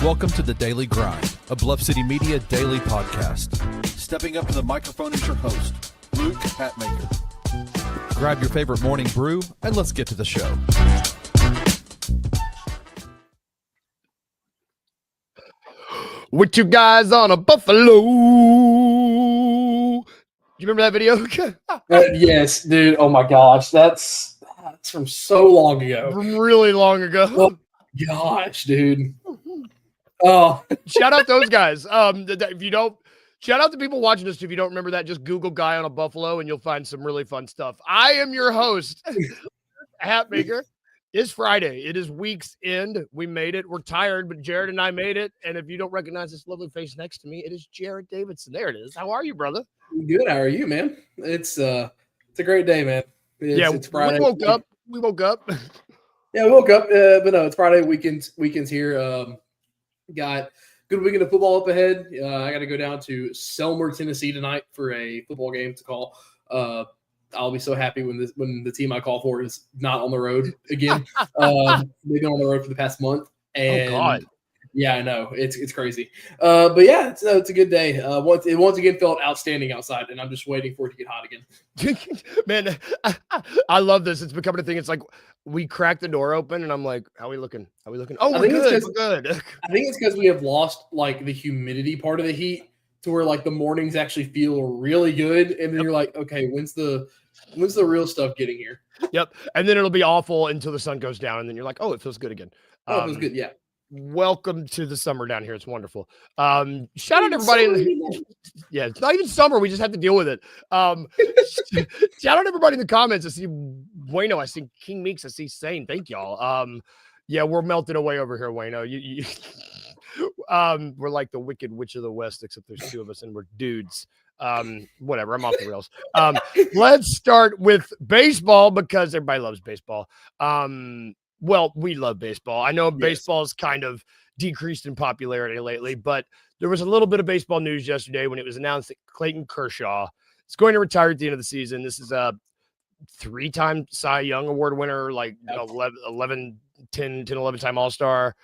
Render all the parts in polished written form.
Welcome to The Daily Grind, a Bluff City Media daily podcast. Stepping up to the microphone is your host, Luke Hatmaker. Grab your favorite morning brew, and let's get to the show. With you guys on a buffalo. You remember that video? Yes, dude. Oh my gosh, that's from so long ago. From really long ago. Oh gosh, dude. Oh, Shout out those guys. If you don't, shout out to people watching this. If you don't remember that, just Google "guy on a buffalo" and you'll find some really fun stuff. I am your host, Hatmaker. It's Friday. It is week's end. We made it. We're tired, but Jared and I made it. And if you don't recognize this lovely face next to me, it is Jared Davidson. There it is. How are you, brother? good. How are you, man? It's a great day, man. It's Friday. We woke up. Yeah, we woke up, but no, it's Friday. Weekends here. Got good weekend of football up ahead. I got to go down to Selmer, Tennessee tonight for a football game to call. I'll be so happy when the team I call for is not on the road again. They've been on the road for the past month. And Oh God. Yeah, I know. It's crazy. But yeah, it's a good day. It once again felt outstanding outside, and I'm just waiting for it to get hot again. Man, I love this. It's becoming a thing. It's like we crack the door open, and I'm like, how are we looking? Oh, we're good. We're good. I think it's because we have lost like the humidity part of the heat to where like the mornings actually feel really good, and then you're like, okay, when's the real stuff getting here? Yep. And then it'll be awful until the sun goes down, and then you're like, oh, it feels good again. Oh, it was good. Yeah. Welcome to the summer down here. It's wonderful. Shout out everybody. Yeah, it's not even summer. We just have to deal with it. Shout out everybody in the comments. I see Wayno. I see King Meeks. I see Sane. Thank y'all. Yeah, we're melting away over here, Wayno. We're like the Wicked Witch of the West, except there's two of us and we're dudes. Whatever. I'm off the rails. Let's start with baseball because everybody loves baseball. Well, we love baseball. I know baseball's kind of decreased in popularity lately, but there was a little bit of baseball news yesterday when it was announced that Clayton Kershaw is going to retire at the end of the season. This is a 3-time Cy Young Award winner, like 11 time All-Star,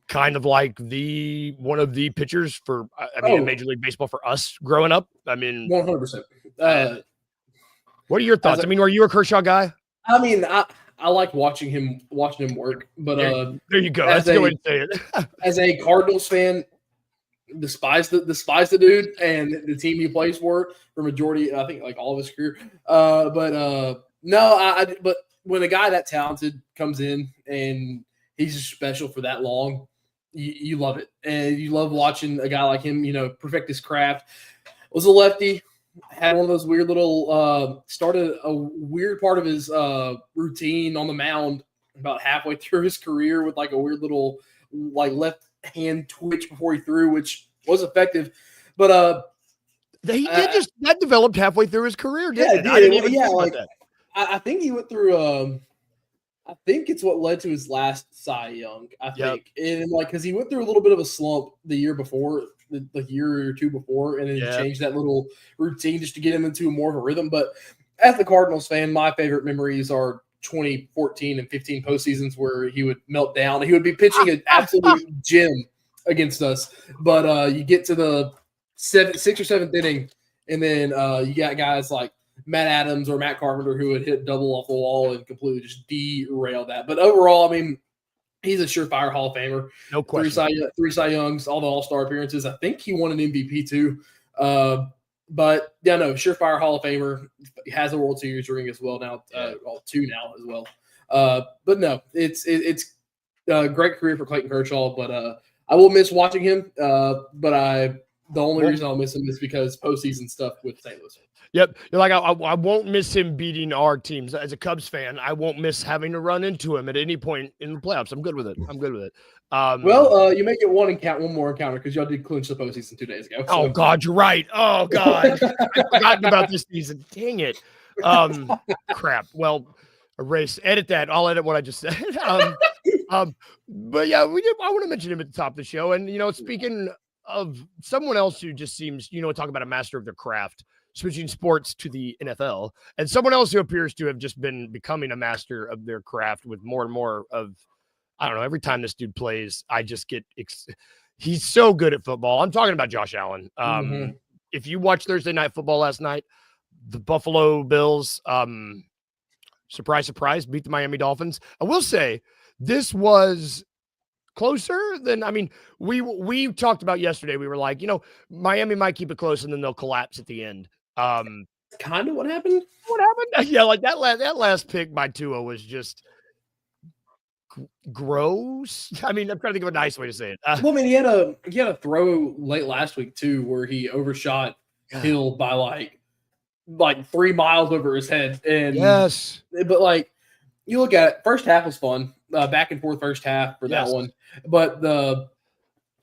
kind of like one of the pitchers for, in Major League Baseball for us growing up. I mean, 100%. What are your thoughts? Are you a Kershaw guy? I mean, I like watching him work, but there you go. That's the way to say it. As a Cardinals fan, despise the dude and the team he plays for majority, I think, like all of his career. But when a guy that talented comes in and he's just special for that long, you love it, and you love watching a guy like him, perfect his craft. Was a lefty. Had one of those weird little started a weird part of his routine on the mound about halfway through his career with like a weird little like left hand twitch before he threw, which was effective. But he did just that developed halfway through his career, didn't it? I didn't even think about like that. I think he went through I think it's what led to his last Cy Young, I think. And like because he went through a little bit of a slump the year before. The year or two before, and then changed that little routine just to get him into more of a rhythm. But as the Cardinals fan, my favorite memories are 2014 and 15 postseasons where he would melt down. He would be pitching an absolute gem against us. But you get to the 6th or 7th inning, and then you got guys like Matt Adams or Matt Carpenter who would hit double off the wall and completely just derail that. But overall, I mean, he's a surefire Hall of Famer. No question. 3 Cy Youngs, all the All-Star appearances. I think he won an MVP too. But yeah, no, surefire Hall of Famer. He has a World Series ring as well now. 2 now as well. But no, it's a great career for Clayton Kershaw. But I will miss watching him. But the only reason I'll miss him is because postseason stuff with St. Louis. Yep. You're like, I won't miss him beating our teams. As a Cubs fan, I won't miss having to run into him at any point in the playoffs. I'm good with it. You make it one more encounter because y'all did clinch the postseason 2 days ago. So. Oh, God, you're right. Oh, God. I've forgotten about this season. Dang it. Crap. Well, edit that. I'll edit what I just said. But yeah, I want to mention him at the top of the show. And, speaking of someone else who just seems, talk about a master of their craft, switching sports to the NFL, and someone else who appears to have just been becoming a master of their craft with more and more of I don't know. Every time this dude plays, I just get he's so good at football. I'm talking about Josh Allen. If you watched Thursday Night Football last night, the Buffalo Bills, surprise, surprise, beat the Miami Dolphins. I will say this was closer than, I mean, we talked about yesterday. We were like, Miami might keep it close and then they'll collapse at the end. Kind of what happened. Yeah, like that last pick by Tua was just gross. I mean, I'm trying to think of a nice way to say it. Well, I mean, he had a throw late last week too, where he overshot Hill by like 3 miles over his head. And yes, but like you look at it, first half was fun, back and forth first half for that one, but the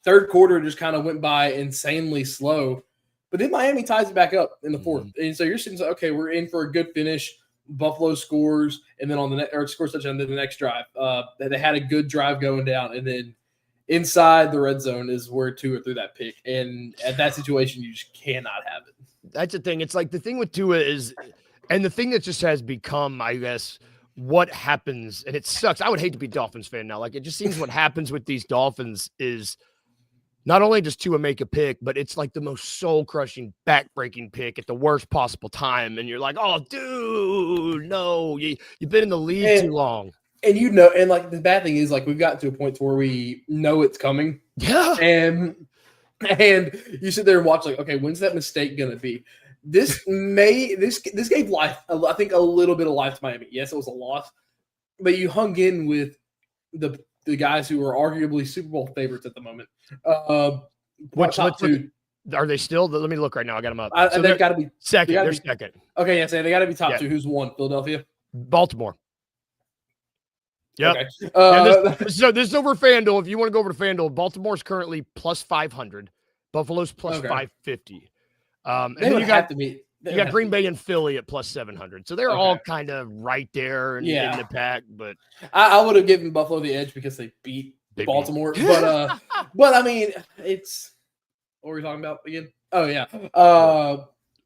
third quarter just kind of went by insanely slow. But then Miami ties it back up in the fourth, and so you're sitting, okay, we're in for a good finish. Buffalo scores, and then on the scores touchdown to the next drive. They had a good drive going down, and then inside the red zone is where Tua threw that pick. And at that situation, you just cannot have it. That's the thing. It's like the thing with Tua is, and the thing that just has become, I guess, what happens, and it sucks. I would hate to be a Dolphins fan now. Like, it just seems what happens with these Dolphins is not only does Tua make a pick, but it's like the most soul-crushing, back-breaking pick at the worst possible time. And you're like, oh, dude, no, you've been in the league too long. And and like the bad thing is, like, we've gotten to a point where we know it's coming. Yeah. And you sit there and watch, like, okay, when's that mistake going to be? This gave life, I think, a little bit of life to Miami. Yes, it was a loss, but you hung in with the guys who are arguably Super Bowl favorites at the moment. Are they still? Let me look right now. I got them up. So they've got to be second. They're second. Okay, yeah, so they got to be top two. Who's won? Philadelphia? Baltimore. Yep. Okay. So this is over FanDuel. If you want to go over to FanDuel, Baltimore's currently plus 500. Buffalo's plus 550. And then you got Green Bay and Philly at plus 700. So they're all kind of right there in the pack. But I would have given Buffalo the edge because they beat Baltimore. But I mean, it's what were we talking about again? Oh yeah.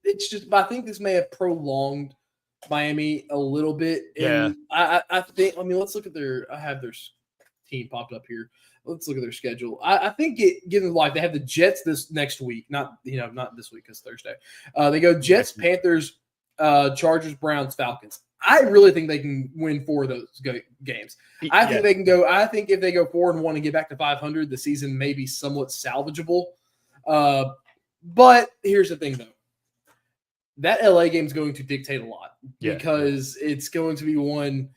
It's just, I think this may have prolonged Miami a little bit. And I think, I mean, let's look at I have their team popped up here. Let's look at their schedule. I think given life, they have the Jets this next week. Not this week because Thursday. They go Jets, Panthers, Chargers, Browns, Falcons. I really think they can win 4 of those games. I think they can go. I think if they go 4-1 and get back to 500, the season may be somewhat salvageable. But here's the thing, though. That LA game is going to dictate a lot because it's going to be one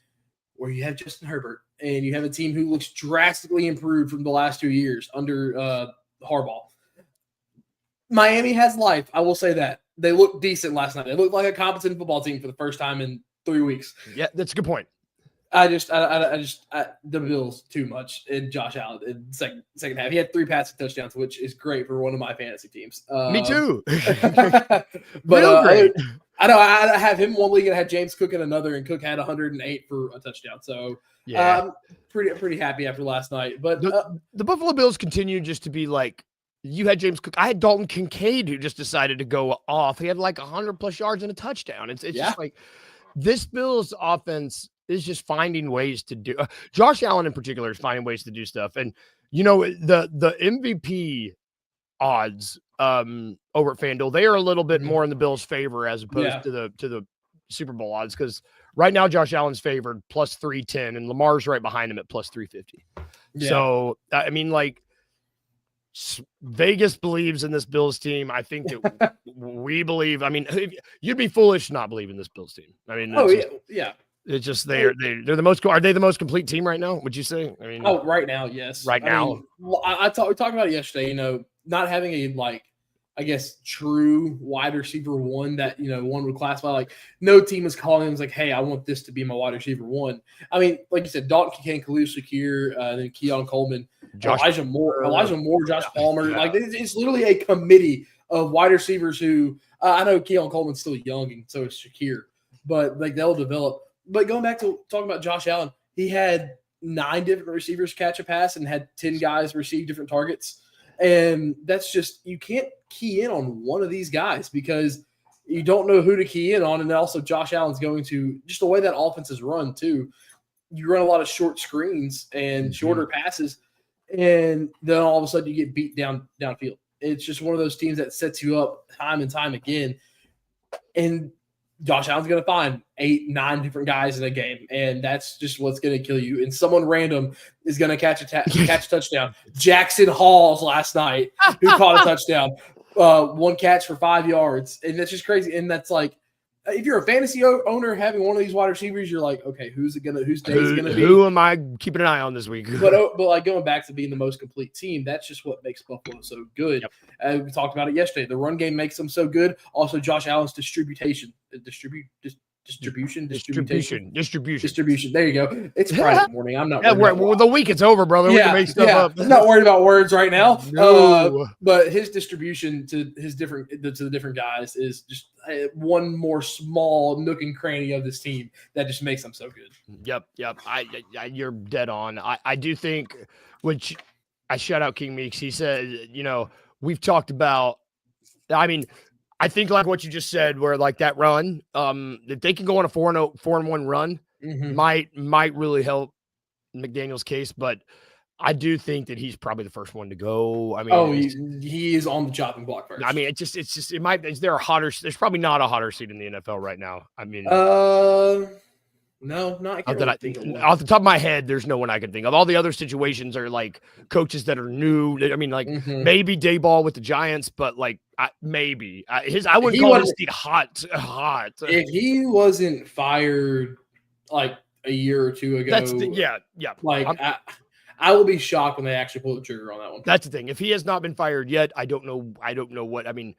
where you have Justin Herbert and you have a team who looks drastically improved from the last 2 years under Harbaugh. Miami has life. I will say that. They looked decent last night. They looked like a competent football team for the first time in 3 weeks. Yeah, that's a good point. The Bills too much in Josh Allen in second half. He had 3 passing touchdowns, which is great for one of my fantasy teams. Me too. But I know I have him in one league and I had James Cook in another, and Cook had 108 for a touchdown. So I'm pretty happy after last night. But the Buffalo Bills continue just to be like, you had James Cook. I had Dalton Kincaid who just decided to go off. He had like 100+ yards and a touchdown. It's just like this Bills offense is just finding ways to do. Josh Allen in particular is finding ways to do stuff. And the MVP odds over at FanDuel, they are a little bit more in the Bills' favor as opposed to the Super Bowl odds, because right now Josh Allen's favored plus 310 and Lamar's right behind him at plus 350. So I mean, like, Vegas believes in this Bills team. I think that we believe. I mean, you'd be foolish to not believe in this Bills team. I mean, it's just they're the most. Are they the most complete team right now? Would you say? I mean, right now, yes. Right now, we talked about it yesterday. Not having a true wide receiver one that one would classify. Like, no team is calling him like, hey, I want this to be my wide receiver one. I mean, like you said, Dalton Kincaid, Khalil Shakir, then Keon Coleman, Elijah Moore, Josh Palmer. Yeah. Like, it's literally a committee of wide receivers who I know Keon Coleman's still young, and so is Shakir, but like they'll develop. But going back to talking about Josh Allen, he had 9 different receivers catch a pass and had 10 guys receive different targets. And that's just, you can't key in on one of these guys because you don't know who to key in on. And then also Josh Allen's going to, just the way that offense is run too, you run a lot of short screens and shorter passes, and then all of a sudden you get beat downfield. It's just one of those teams that sets you up time and time again. And Josh Allen's going to find 8, 9 different guys in a game, and that's just what's going to kill you. And someone random is going to catch a touchdown. Jackson Halls last night, who caught a touchdown, 1 catch for 5 yards, and that's just crazy. And that's like, if you're a fantasy owner having one of these wide receivers, you're like, okay, whose day is going to be? Who am I keeping an eye on this week? But like going back to being the most complete team, that's just what makes Buffalo so good. Yep. We talked about it yesterday. The run game makes them so good. Also, Josh Allen's distribution. There you go. It's Friday morning. I'm not. Well, the week is over, brother. We can make stuff up. I'm not worried about words right now. No. But his distribution to the different guys is just one more small nook and cranny of this team that just makes them so good. Yep. You're dead on. I do think, which I shout out King Meeks. He said, we've talked about. I mean, I think like what you just said, where like that run, if they can go on a 4-1 run, might really help McDaniel's case. But I do think that he's probably the first one to go. I mean, he is on the chopping block first. I mean, is there a hotter? There's probably not a hotter seat in the NFL right now. I mean, no, not off the top of my head. There's no one I can think of. All the other situations are like coaches that are new. I mean, like maybe Dayball with the Giants, but like maybe I wouldn't call his seat hot. If he wasn't fired like a year or two ago, yeah. Like I will be shocked when they actually pull the trigger on that one. That's the thing. If he has not been fired yet, I don't know what. I mean,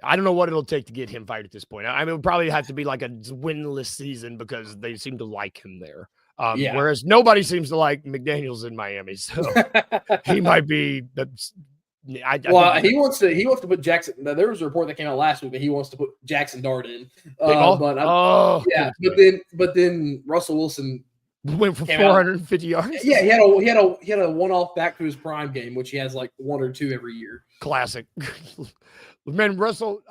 I don't know what it'll take to get him fired at this point. I mean, it would probably have to be like a winless season because they seem to like him there. Whereas nobody seems to like McDaniels in Miami, so he might be. He wants to put Jackson. There was a report that came out last week that he wants to put Jackson Dart in. But then Russell Wilson went for 450 yards. Yeah, he had a one-off back to his prime game, which he has like 1 or 2 every year. Classic. Man, Russell,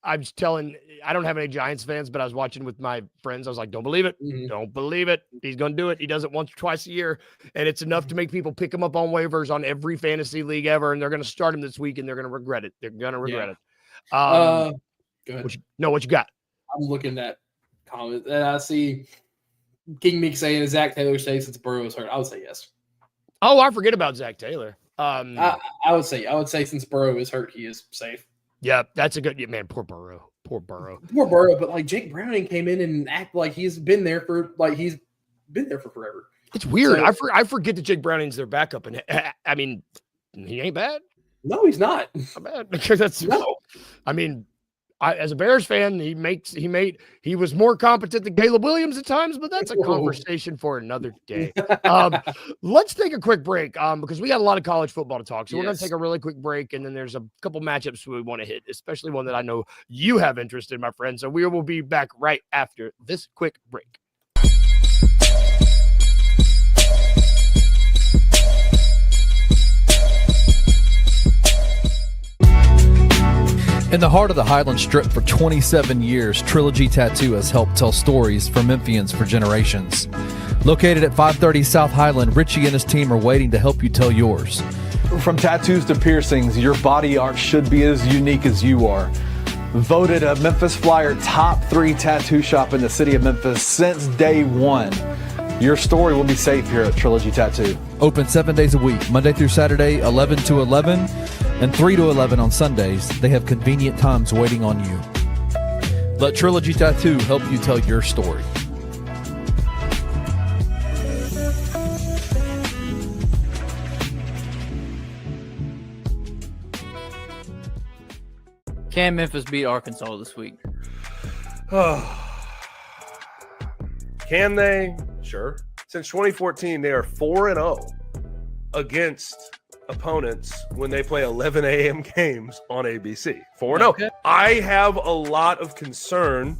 I was telling, I don't have any Giants fans, but I was watching with my friends. I was like, don't believe it. Don't believe it. He's going to do it. He does it once or twice a year, and it's enough to make people pick him up on waivers on every fantasy league ever, and they're going to start him this week, and they're going to regret it. They're going to regret it. Go ahead. What you got? I'm looking at comments, and I see King Meek saying, Zach Taylor safe since Burrow is hurt. I would say yes. Oh, I forget about Zach Taylor. I would say since Burrow is hurt, he is safe. Yeah, that's a good man. Poor Burrow. But like Jake Browning came in and act like he's been there for forever. It's weird. So, I forget that Jake Browning's their backup, and I mean, he ain't bad. No, he's not. Not bad because I mean, as a Bears fan, he was more competent than Caleb Williams at times, but that's a conversation for another day. Let's take a quick break because we got a lot of college football to talk. So we're going to take a really quick break, and then there's a couple matchups we want to hit, especially one that I know you have interest in, my friend. So we will be back right after this quick break. In the heart of the Highland Strip for 27 years, Trilogy Tattoo has helped tell stories for Memphians for generations. Located at 530 South Highland, Richie and his team are waiting to help you tell yours. From tattoos to piercings, your body art should be as unique as you are. Voted a Memphis Flyer top 3 tattoo shop in the city of Memphis since day one. Your story will be safe here at Trilogy Tattoo. Open 7 days a week, Monday through Saturday, 11 to 11, and 3 to 11 on Sundays. They have convenient times waiting on you. Let Trilogy Tattoo help you tell your story. Can Memphis beat Arkansas this week? Can they? Sure. Since 2014, they are 4-0 against opponents when they play 11 a.m. games on ABC. 4-0. Okay. I have a lot of concern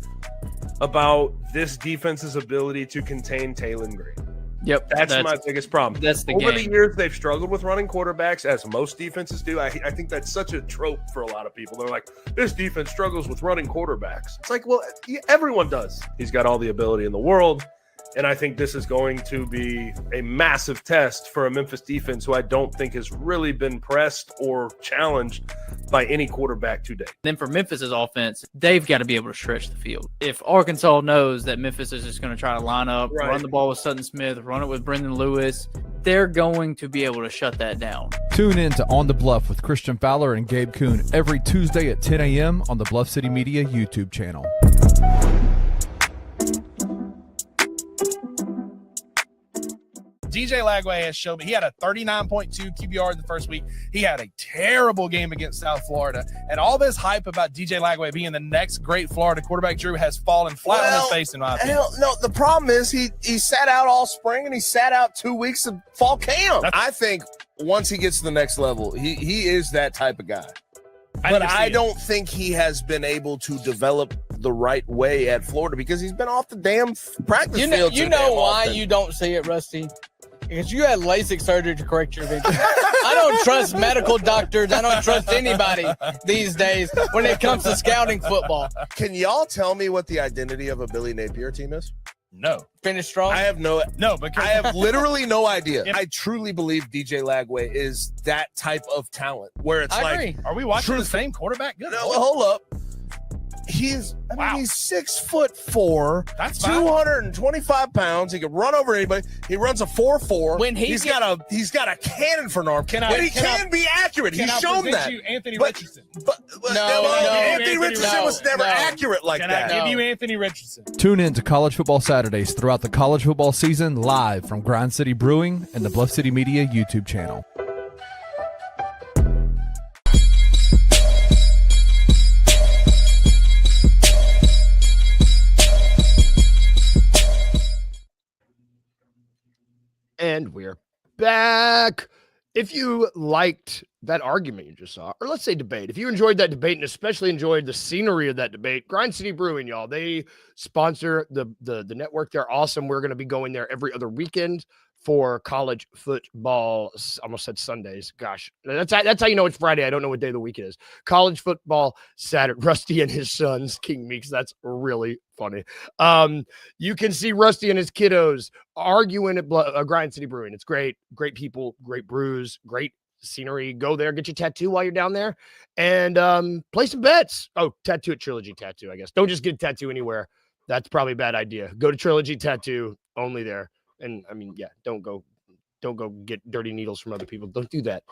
about this defense's ability to contain Taylon Green. Yep. That's my biggest problem. That's the Over game. the years, they've struggled with running quarterbacks, as most defenses do. I think that's such a trope for a lot of people. They're like, this defense struggles with running quarterbacks. It's like, well, everyone does. He's got all the ability in the world. And I think this is going to be a massive test for a Memphis defense who I don't think has really been pressed or challenged by any quarterback today. Then for Memphis's offense, they've got to be able to stretch the field. If Arkansas knows that Memphis is just going to try to line up, run the ball with Sutton Smith, run it with Brendan Lewis, they're going to be able to shut that down. Tune in to On the Bluff with Christian Fowler and Gabe Kuhn every Tuesday at 10 a.m. on the Bluff City Media YouTube channel. DJ Lagway has shown me he had a 39.2 QBR in the first week. He had a terrible game against South Florida. And all this hype about DJ Lagway being the next great Florida quarterback, Drew, has fallen flat on his face in my opinion. No, the problem is he sat out all spring and he sat out 2 weeks of fall camp. I think once he gets to the next level, he is that type of guy. But I don't think he has been able to develop the right way at Florida because he's been off the damn practice field. You know why you don't see it, Rusty? Because you had LASIK surgery to correct your vision. I don't trust medical doctors. I don't trust anybody these days when it comes to scouting football. Can y'all tell me what the identity of a Billy Napier team is? No. Finish strong? I have because I have literally no idea. I truly believe DJ Lagway is that type of talent where it's I agree. Are we watching the same quarterback? Good. No, hold up. He's 6'4". That's fine. 225 pounds. He can run over anybody. He runs a 4.4. When he's got a cannon for an arm. He can be accurate. He's shown that. Anthony Richardson. Anthony Richardson was never accurate like that. Can I give you Anthony Richardson? Tune in to College Football Saturdays throughout the college football season live from Grind City Brewing and the Bluff City Media YouTube channel. And we're back. If you liked that argument you just saw, or let's say debate, if you enjoyed that debate and especially enjoyed the scenery of that debate, Grind City Brewing, y'all, they sponsor the network. They're awesome. We're going to be going there every other weekend for college football. Almost said Sundays. Gosh, that's how you know it's Friday. I don't know what day of the week it is. College football Saturday. Rusty and his sons, King Meeks. That's really funny. You can see Rusty and his kiddos arguing at Grind City Brewing. It's great. Great people, great brews, great scenery. Go there, get your tattoo while you're down there, and play some bets. Oh, tattoo at Trilogy Tattoo, I guess. Don't just get a tattoo anywhere. That's probably a bad idea. Go to Trilogy Tattoo, only there. And I mean, yeah, don't go get dirty needles from other people. Don't do that.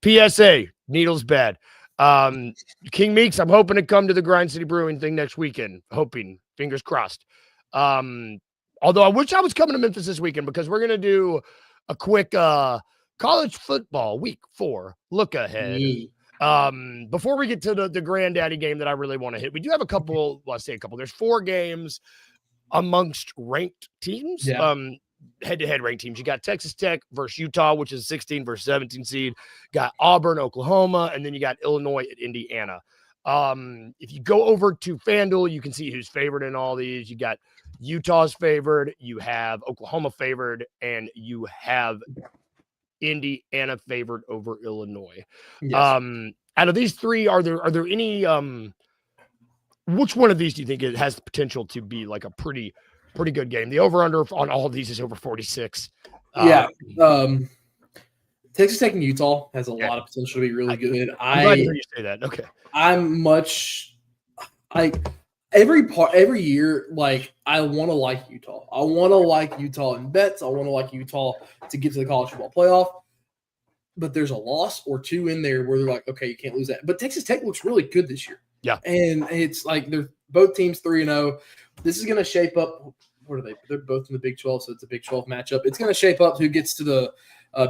PSA, needles bad. King Meeks, I'm hoping to come to the Grind City Brewing thing next weekend. Hoping, fingers crossed. Although I wish I was coming to Memphis this weekend because we're gonna do a quick college football week 4 look ahead. Before we get to the granddaddy game that I really want to hit, we do have a couple. Well, I say a couple. There's 4 games amongst ranked teams. Yeah. Head-to-head ranked teams. You got Texas Tech versus Utah, which is 16 versus 17 seed. Got Auburn, Oklahoma, and then you got Illinois at Indiana. If you go over to FanDuel, you can see who's favored in all these. You got Utah's favored, you have Oklahoma favored, and you have Indiana favored over Illinois. Yes. Out of these 3, are there any which one of these do you think it has the potential to be like a pretty good game? The over-under on all of these is over 46. Texas Tech and Utah has a lot of potential to be really good. I'm glad to hear you say that. Okay. Every year, like, I want to like Utah. I want to like Utah in bets. I want to like Utah to get to the college football playoff. But there's a loss or 2 in there where they're like, okay, you can't lose that. But Texas Tech looks really good this year. Yeah. And it's like they're both teams 3-0. This is going to shape up. What are they? They're both in the Big 12, so it's a Big 12 matchup. It's going to shape up who gets to the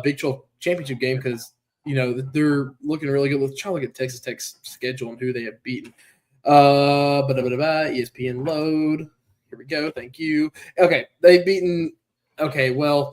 Big 12 championship game because, you know, they're looking really good. Let's try to look at Texas Tech's schedule and who they have beaten. ESPN load. Here we go. Thank you. Okay, they've beaten. Okay, well,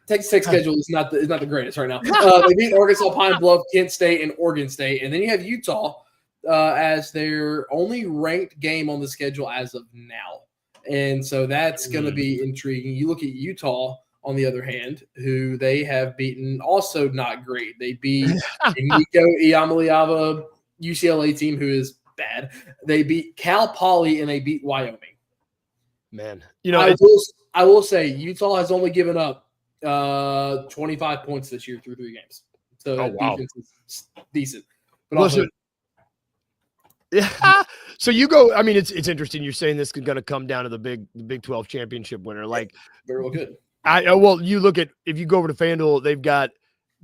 Texas Tech's schedule is not the greatest right now. They beat Arkansas, Pine Bluff, Kent State, and Oregon State, and then you have Utah as their only ranked game on the schedule as of now. And so that's going to be intriguing. You look at Utah, on the other hand, who they have beaten, also not great. They beat Nico Iamaleava UCLA team, who is bad. They beat Cal Poly, and they beat Wyoming. Man, you know, I will say Utah has only given up 25 points this year through 3 games. So defense is decent. But also, yeah. So you go. I mean, it's interesting. You're saying this is going to come down to the Big 12 championship winner. Like, very well good. Well, you look at if you go over to FanDuel, they've got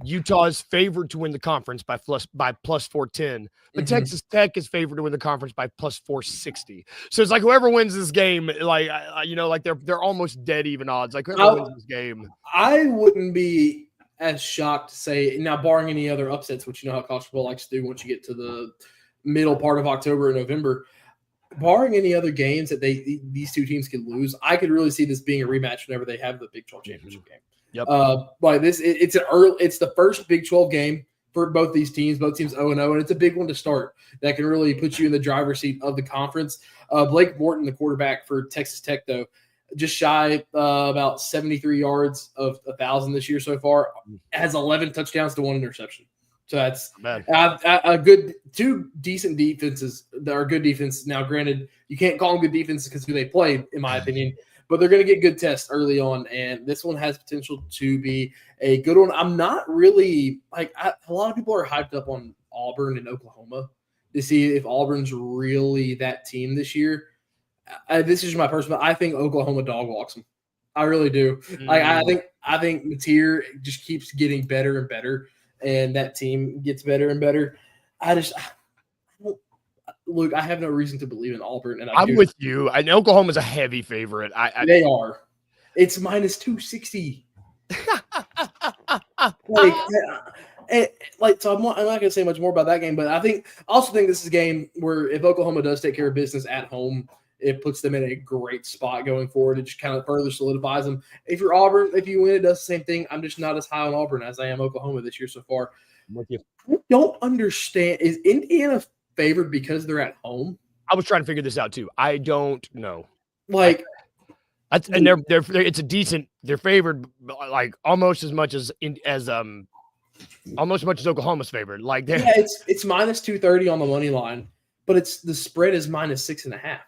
Utah is favored to win the conference by plus 410, but Texas Tech is favored to win the conference by plus 460. So it's like whoever wins this game, like like they're almost dead even odds. Like whoever wins this game, I wouldn't be as shocked to say now, barring any other upsets, which you know how college football likes to do once you get to the middle part of October and November. Barring any other games that these two teams could lose, I could really see this being a rematch whenever they have the Big 12 championship game. Yep. Like this, it's the first Big 12 game for both these teams. Both teams 0-0, and it's a big one to start that can really put you in the driver's seat of the conference. Blake Morton, the quarterback for Texas Tech, though, just shy about 73 yards of 1,000 this year so far, has 11 touchdowns to 1 interception. So that's a good 2 decent defenses that are good defense. Now, granted, you can't call them good defenses because who they play, in my opinion, but they're going to get good tests early on, and this one has potential to be a good one. I'm not really a lot of people are hyped up on Auburn and Oklahoma to see if Auburn's really that team this year. This is my personal. I think Oklahoma dog walks them. I really do. I think Mateer just keeps getting better and better. And that team gets better and better. I have no reason to believe in Auburn. And I'm with you. I know Oklahoma's a heavy favorite. They are. It's minus 260. So I'm not going to say much more about that game, but I also think this is a game where if Oklahoma does take care of business at home, it puts them in a great spot going forward. It just kind of further solidifies them. If you're Auburn, if you win, it does the same thing. I'm just not as high on Auburn as I am Oklahoma this year so far. I'm with you. I don't understand. Is Indiana favored because they're at home? I was trying to figure this out too. I don't know. And they're it's a decent. They're favored like almost as much as Oklahoma's favored. Like it's minus 230 on the money line, but the spread is minus 6.5.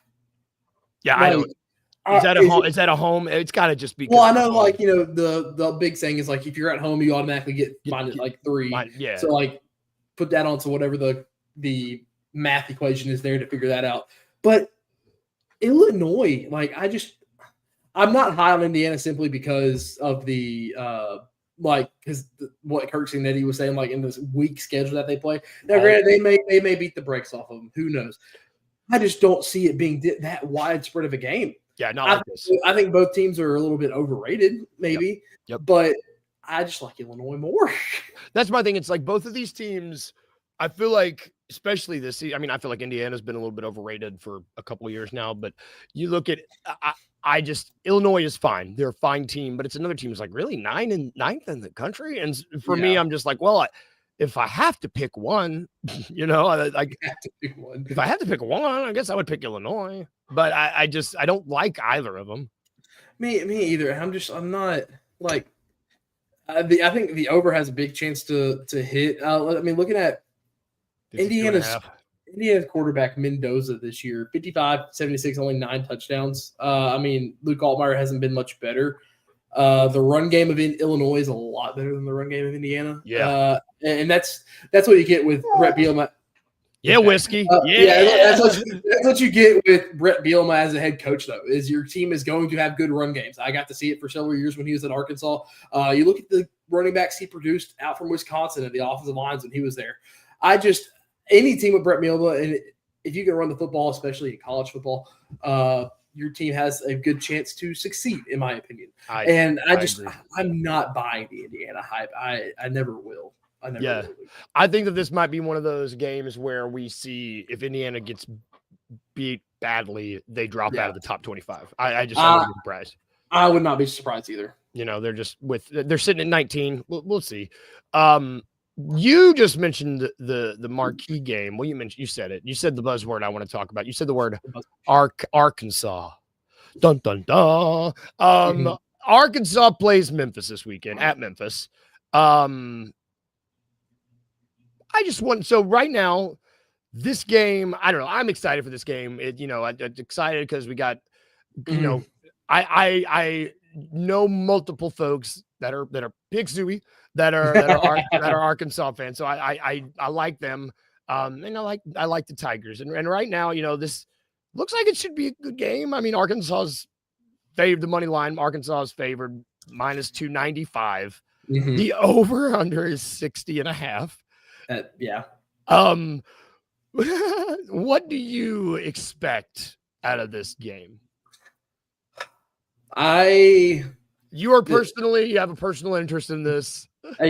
Yeah, I don't. Is that a home? It's got to just be. Well, I know, the big thing is if you're at home, you automatically get minus 3. Yeah. So put that onto whatever the math equation is there to figure that out. But Illinois, I'm not high on Indiana simply because of the because what Kirk Cinetti was saying, in this weak schedule that they play. Now, granted, they may beat the brakes off of them. Who knows? I just don't see it being that widespread of a game. Yeah, not like this. I think both teams are a little bit overrated, maybe. Yep. But I just like Illinois more. That's my thing. It's both of these teams, I feel like, especially this season, I mean, I feel like Indiana's been a little bit overrated for a couple of years now, but you look at Illinois is fine. They're a fine team, but it's another team who's really 9th in the country. And for me, I'm just if I have to pick one, if I have to pick one, I guess I would pick Illinois. But I don't like either of them. Me either. I'm not I think the over has a big chance to hit. Looking at Indiana's quarterback Mendoza this year, 55-76, only 9 touchdowns. Luke Altmaier hasn't been much better. The run game of Illinois is a lot better than the run game of Indiana. Yeah. And that's what you get with Brett Bielema. Yeah, whiskey. That's what you get with Brett Bielema as a head coach, though, is your team is going to have good run games. I got to see it for several years when he was at Arkansas. You look at the running backs he produced out from Wisconsin and the offensive lines when he was there. Any team with Brett Bielema, and if you can run the football, especially in college football, your team has a good chance to succeed, in my opinion. I'm not buying the Indiana hype. I never will. I think that this might be one of those games where we see if Indiana gets beat badly, they drop out of the top 25. I wouldn't be surprised. I would not be surprised either. They're just they're sitting at 19. We'll see. You just mentioned the marquee game. Well, you said it. You said the buzzword I want to talk about. You said the word Arkansas. Dun dun dun. Arkansas plays Memphis this weekend at Memphis. So right now, this game, I don't know. I'm excited for this game. I'm excited because we got, I know multiple folks that are Pig Suey that are Arkansas fans. So I like them. And I like the Tigers. And right now, this looks like it should be a good game. I mean, Arkansas's favored the money line. Arkansas is favored minus 295. Mm-hmm. The over under is 60.5. Yeah. What do you expect out of this game? You have a personal interest in this. I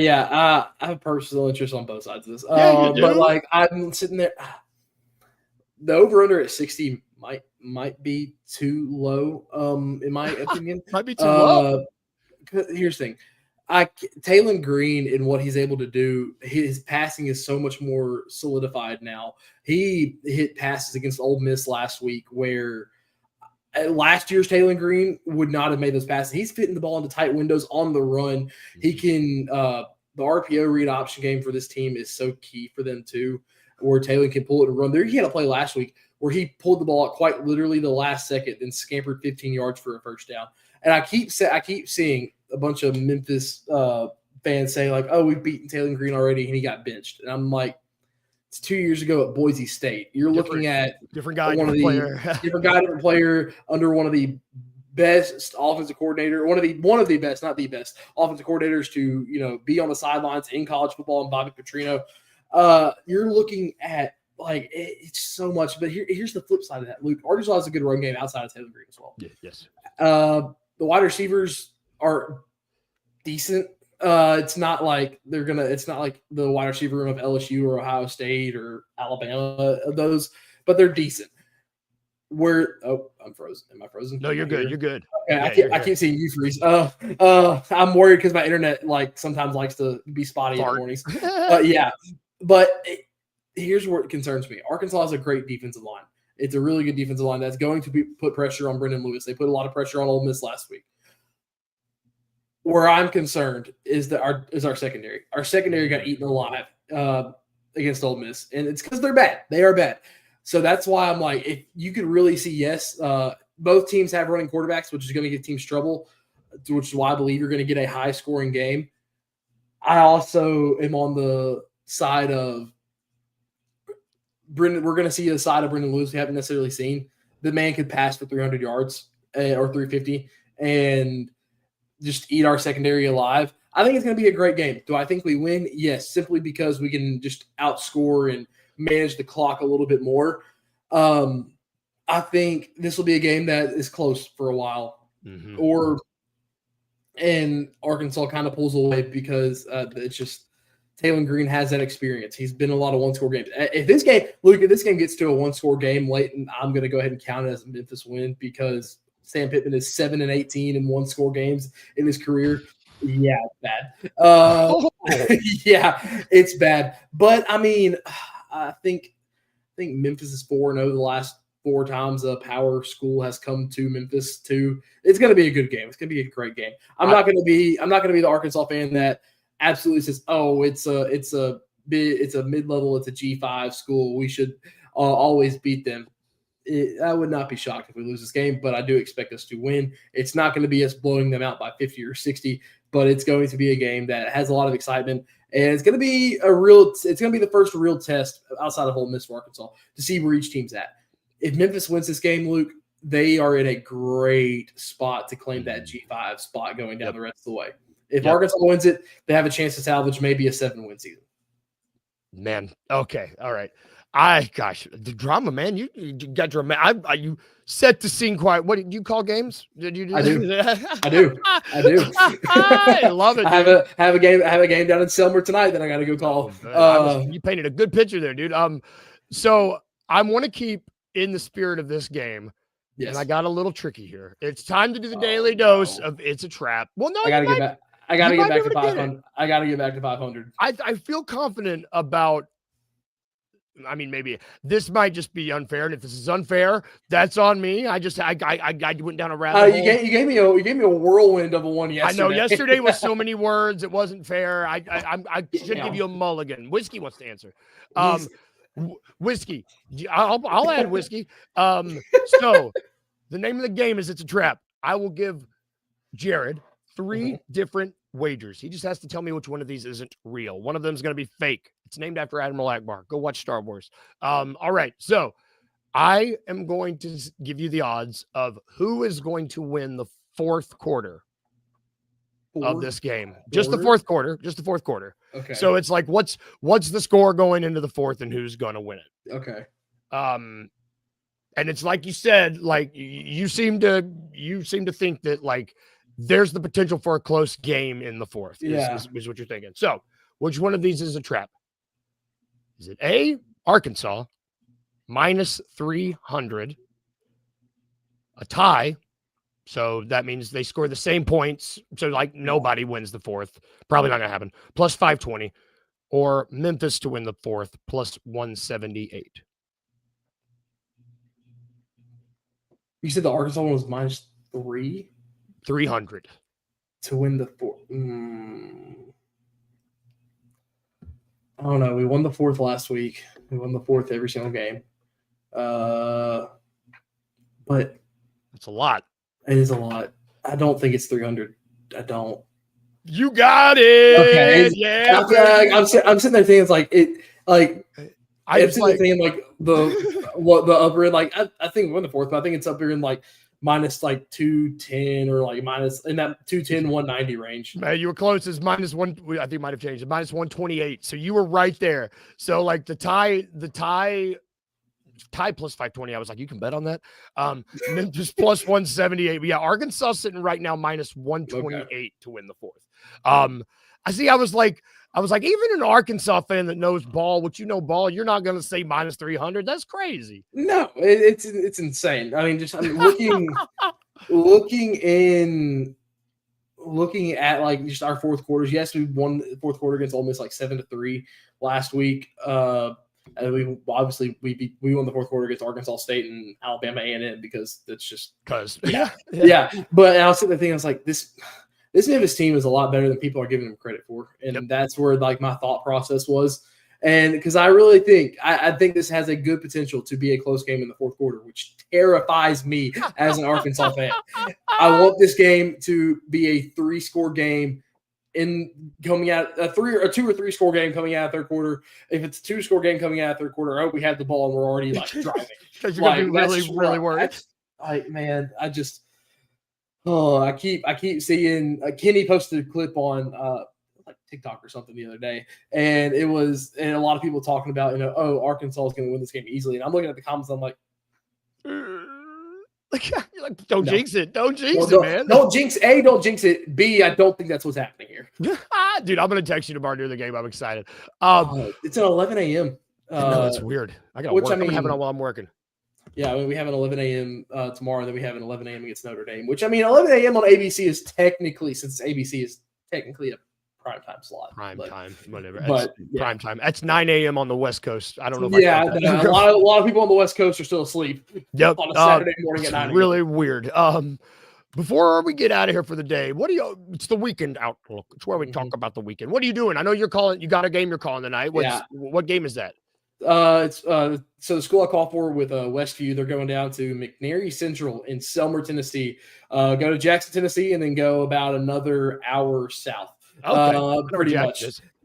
have a personal interest on both sides of this. Yeah, you do? But like I'm sitting there, the over under at 60 might be too low. In my opinion, might be too low. Here's the thing. Taylon Green and what he's able to do, his passing is so much more solidified now. He hit passes against Ole Miss last week where last year's Taylon Green would not have made those passes. He's fitting the ball into tight windows on the run. He can the RPO read option game for this team is so key for them too, where Taylon can pull it and run. There he had a play last week where he pulled the ball out quite literally the last second and scampered 15 yards for a first down. And I keep seeing a bunch of Memphis fans saying like, "Oh, we've beaten Taylon Green already, and he got benched." And I'm like, "It's 2 years ago at Boise State. You're looking at different guy, different player under one of the best offensive coordinator, one of the best, not the best offensive coordinators to be on the sidelines in college football, and Bobby Petrino. You're looking at like it's so much. But here's the flip side of that, Luke. Arkansas has a good run game outside of Taylon Green as well. Yes. The wide receivers are decent. It's not like it's not like the wide receiver room of LSU or Ohio State or Alabama, those, but they're decent. I'm frozen. Am I frozen? No, you're good. You're good. Okay, I keep seeing you freeze. I'm worried because my internet sometimes likes to be spotty in the mornings. Here's what concerns me. Arkansas has a great defensive line. It's a really good defensive line that's going to put pressure on Brendan Lewis. They put a lot of pressure on Ole Miss last week. Where I'm concerned is our secondary. Our secondary got eaten alive against Ole Miss, and it's because they're bad. They are bad. So that's why I'm like, if you could really see, both teams have running quarterbacks, which is going to give teams trouble, which is why I believe you're going to get a high-scoring game. I also am on the side of Brendan. We're going to see the side of Brendan Lewis we haven't necessarily seen. The man could pass for 300 yards or 350 and just eat our secondary alive. I think it's going to be a great game. Do I think we win? Yes, simply because we can just outscore and manage the clock a little bit more. I think this will be a game that is close for a while, and Arkansas kind of pulls away because it's just Taylon Green has that experience. He's been in a lot of one-score games. If this game gets to a one-score game late, I'm going to go ahead and count it as a Memphis win because Sam Pittman is 7-18 in one-score games in his career. Yeah, it's bad. Yeah, it's bad. But I mean, I think Memphis is 4-0 the last 4 times a power school has come to Memphis too. It's going to be a good game. It's going to be a great game. I'm not going to be the Arkansas fan that absolutely says, "Oh, it's a mid-level, it's a G5 school. We should always beat them." I would not be shocked if we lose this game, but I do expect us to win. It's not going to be us blowing them out by 50 or 60, but it's going to be a game that has a lot of excitement, and it's going to be the first real test outside of Ole Miss for Arkansas to see where each team's at. If Memphis wins this game, Luke, they are in a great spot to claim that G5 spot going down the rest of the way. If Arkansas wins it, they have a chance to salvage maybe a 7-win season. Man, okay, all right. The drama, man. You got drama. You set the scene quite. What did you call games? Did you do? I do. I love it. I have a game down in Selmer tonight that I got to go call. You painted a good picture there, dude. So I want to keep in the spirit of this game. Yes. And I got a little tricky here. It's time to do the daily dose of It's a Trap. Well, no, I got to get back. I got to get back to 500. I got to get back to 500. I feel confident about. I mean, maybe this might just be unfair, and if this is unfair, that's on me. I went down a rabbit hole. You gave me a whirlwind of a one yesterday. I know yesterday was so many words; it wasn't fair. I should give you a mulligan. Whiskey wants to answer. Whiskey. I'll add whiskey. So the name of the game is It's a Trap. I will give Jared 3 different wagers. He just has to tell me which one of these isn't real. One of them is going to be fake. It's named after Admiral Akbar. Go watch Star Wars. All right. So I am going to give you the odds of who is going to win the fourth quarter of this game. Just the fourth quarter. Just the fourth quarter. Okay. So it's like, what's the score going into the fourth and who's going to win it? Okay. And it's like you said, like you seem to think that like there's the potential for a close game in the fourth. Is what you're thinking. So which one of these is a trap? Is it A, Arkansas minus 300, a tie? So that means they score the same points. So like nobody wins the fourth. Probably not going to happen. Plus 520, or Memphis to win the fourth plus 178. You said the Arkansas one was minus 300 to win the fourth. I don't know. We won the fourth last week. We won the fourth every single game. But that's a lot. It is a lot. I don't think it's 300. I don't. You got it. Okay. Yeah. I'm sitting there thinking it's like it. Like I'm sitting there thinking like the upper end. Like I think we won the fourth, but I think it's up here in like minus like 210 or like minus in that 210 190 range. Man, you were close. It's minus one. I think it might have changed. It's minus 128. So you were right there. So like the tie plus 520. I was like, you can bet on that. Memphis plus 178. But yeah, Arkansas sitting right now minus 128 to win the fourth. I was like, even an Arkansas fan that knows ball, which you know ball, you're not going to say minus 300. That's crazy. No, it's insane. I mean, looking at like just our fourth quarters. Yes, we won the fourth quarter against Ole Miss like 7-3 last week. And we won the fourth quarter against Arkansas State and Alabama A&M because that's just yeah. But I was sitting there thinking, I was like, this Memphis team is a lot better than people are giving them credit for, and that's where like my thought process was. And because I really think I think this has a good potential to be a close game in the fourth quarter, which terrifies me as an Arkansas fan. I want this game to be a 3-score game. Coming out a 2 or 3 score game coming out of third quarter. If it's a 2-score game coming out of third quarter, I hope we have the ball and we're already like driving. Because you're gonna be really worried. I keep seeing Kenny posted a clip on like TikTok or something the other day, and a lot of people talking about Arkansas is going to win this game easily, and I'm looking at the comments, I'm like. Don't jinx it. Don't jinx it, man. Don't jinx it. B, I don't think that's what's happening here. Dude, I'm going to text you tomorrow during the game. I'm excited. It's at 11 a.m. No, it's weird. I got to work. I'm having it while I'm working. Yeah, I mean, we have an 11 a.m. Tomorrow, then we have an 11 a.m. against Notre Dame, which, I mean, 11 a.m. on ABC is technically, since ABC is technically a prime time slot. Prime time, whatever. Prime time. That's 9 a.m. on the West Coast. I don't know if a lot of people on the West Coast are still asleep. Yep. On a Saturday morning at 9 a.m. Really weird. Before we get out of here for the day, it's the weekend outlook. It's where we talk about the weekend. What are you doing? I know you got a game you're calling tonight. What game is that? So the school I call for with Westview, they're going down to McNary Central in Selmer, Tennessee. Go to Jackson, Tennessee, and then go about another hour south. Okay. Pretty much.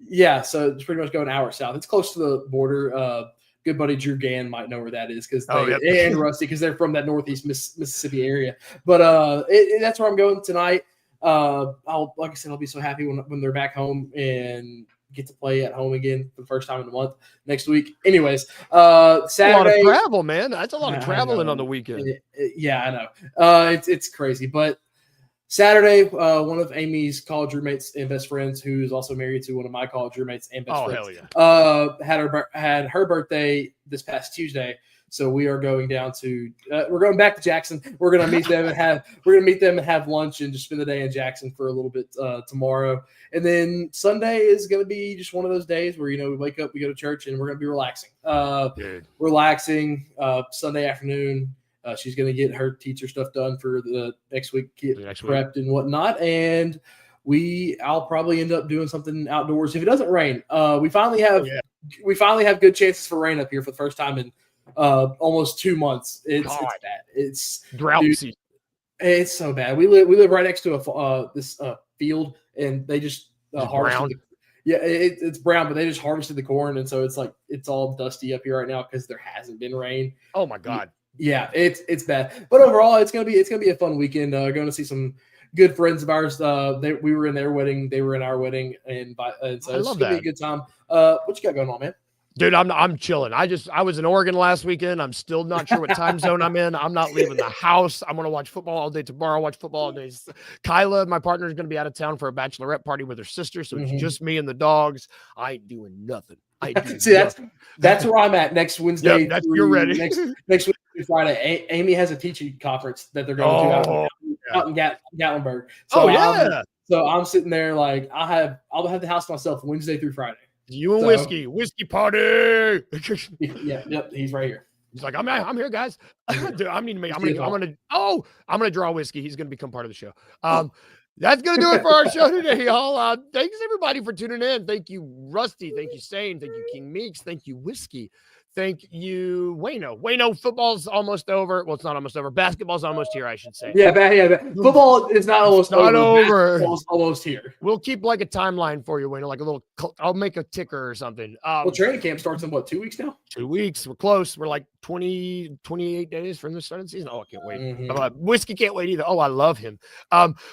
Yeah, so it's pretty much going an hour south. It's close to the border. Good buddy Drew Gann might know where that is and Rusty because they're from that northeast Mississippi area. But that's where I'm going tonight. Like I said, I'll be so happy when they're back home and get to play at home again for the first time in a month next week. Anyways, Saturday. A lot of travel, man. That's a lot of traveling on the weekend. Yeah, I know. It's crazy, but. Saturday, one of Amy's college roommates and best friends, who is also married to one of my college roommates and best friends, had her birthday this past Tuesday. So we are going down to we're going back to Jackson. We're going to meet them and have lunch and just spend the day in Jackson for a little bit tomorrow. And then Sunday is going to be just one of those days where we wake up, we go to church, and we're going to be relaxing. Sunday afternoon. She's going to get her teacher stuff done for the next week, prepped and whatnot. And I'll probably end up doing something outdoors if it doesn't rain. We finally have good chances for rain up here for the first time in almost 2 months. It's bad. It's drought season. It's so bad. We live right next to this field, and they just harvested. It's brown, but they just harvested the corn, and so it's all dusty up here right now because there hasn't been rain. Oh my God. Yeah, it's bad. But overall, it's gonna be a fun weekend. Going to see some good friends of ours. We were in their wedding, they were in our wedding, and so it's gonna be a good time. What you got going on, man? Dude, I'm chilling. I was in Oregon last weekend. I'm still not sure what time zone I'm in. I'm not leaving the house. I'm gonna watch football all day tomorrow. Watch football all day. Kyla, my partner, is gonna be out of town for a bachelorette party with her sister, so it's just me and the dogs. I ain't doing nothing. See, that's where I'm at next Wednesday. Yep, you're ready. Next Wednesday through Friday. Amy has a teaching conference that they're going to do out in Gatlinburg. So so I'm sitting there like I'll have the house to myself Wednesday through Friday. You and whiskey party. Yep, he's right here. He's like, I'm here, guys. Dude, I'm gonna draw whiskey. He's gonna become part of the show. That's gonna do it for our show today, y'all. Thanks everybody for tuning in. Thank you, Rusty. Thank you, Sane. Thank you, King Meeks. Thank you, Whiskey. Thank you, Wayno. Wayno, football's almost over. Well, it's not almost over. Basketball's almost here, I should say. Yeah. Football is not almost over. Basketball's almost here. We'll keep like a timeline for you, Wayno, like a little. I'll make a ticker or something. Well, training camp starts in 2 weeks now? 2 weeks. We're close. We're like 28 days from the start of the season. Oh, I can't wait. Whiskey can't wait either. Oh, I love him.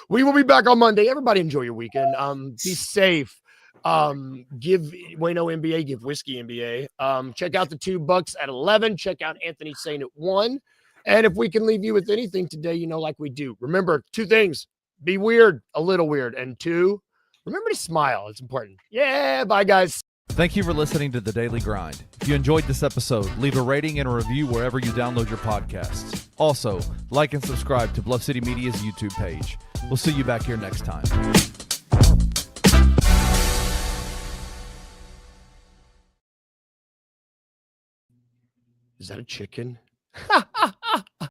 We will be back on Monday. Everybody enjoy your weekend. Be safe. Give Wayno NBA, give Whiskey NBA. Check out the 2 Bucks at 11. Check out Anthony Sane at 1. And if we can leave you with anything today, like we do, remember 2 things: be weird, a little weird, and 2, remember to smile. It's important. Yeah, bye guys. Thank you for listening to The Daily Grind. If you enjoyed this episode, leave a rating and a review wherever you download your podcasts. Also, like and subscribe to Bluff City Media's YouTube page. We'll see you back here next time. Is that a chicken? Ha!